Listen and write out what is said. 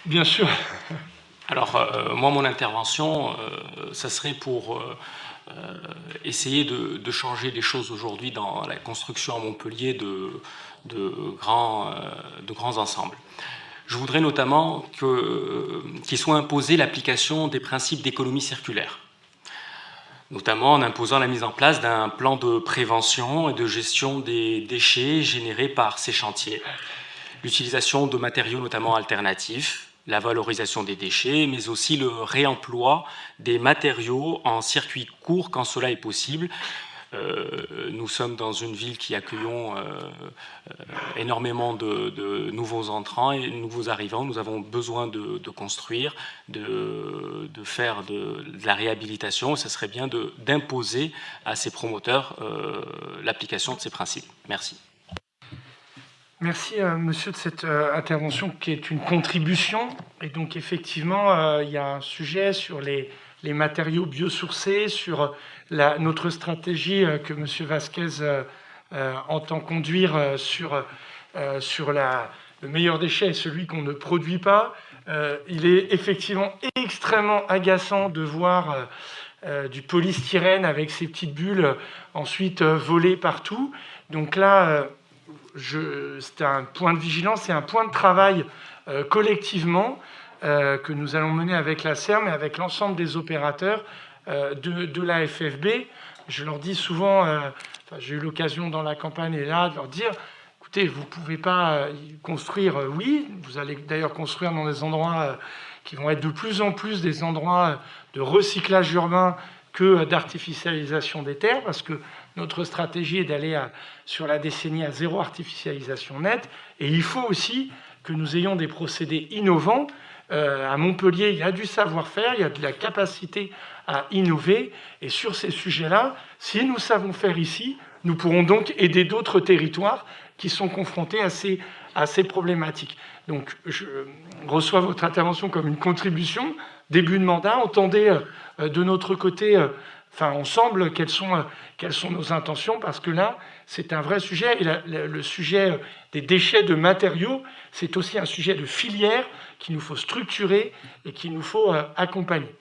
Bien sûr. Alors, moi, mon intervention, ça serait pour essayer de changer les choses aujourd'hui dans la construction à Montpellier de grands ensembles. Je voudrais notamment qu'il soit imposé l'application des principes d'économie circulaire, notamment en imposant la mise en place d'un plan de prévention et de gestion des déchets générés par ces chantiers, l'utilisation de matériaux notamment alternatifs, la valorisation des déchets, mais aussi le réemploi des matériaux en circuit court quand cela est possible. Nous sommes dans une ville qui accueillons énormément de nouveaux entrants et nouveaux arrivants. Nous avons besoin de construire, de faire de la réhabilitation. Ce serait bien d'imposer à ces promoteurs l'application de ces principes. Merci. Merci, monsieur, de cette intervention qui est une contribution. Et donc, effectivement, il y a un sujet sur les matériaux biosourcés, sur notre stratégie que monsieur Vasquez entend conduire sur le meilleur déchet, celui qu'on ne produit pas. Il est effectivement extrêmement agaçant de voir du polystyrène avec ces petites bulles ensuite voler partout. Donc là... c'est un point de vigilance et un point de travail collectivement que nous allons mener avec la CERM et avec l'ensemble des opérateurs de la FFB. Je leur dis souvent, j'ai eu l'occasion dans la campagne et là de leur dire, écoutez, vous ne pouvez pas construire, oui, vous allez d'ailleurs construire dans des endroits qui vont être de plus en plus des endroits de recyclage urbain que d'artificialisation des terres, parce que notre stratégie est d'aller sur la décennie à zéro artificialisation nette. Et il faut aussi que nous ayons des procédés innovants. À Montpellier, il y a du savoir-faire, il y a de la capacité à innover. Et sur ces sujets-là, si nous savons faire ici, nous pourrons donc aider d'autres territoires qui sont confrontés à ces problématiques. Donc, je reçois votre intervention comme une contribution, début de mandat. Entendez de notre côté, ensemble, quelles sont nos intentions, parce que là, c'est un vrai sujet. Et le sujet des déchets de matériaux, c'est aussi un sujet de filière qu'il nous faut structurer et qu'il nous faut accompagner.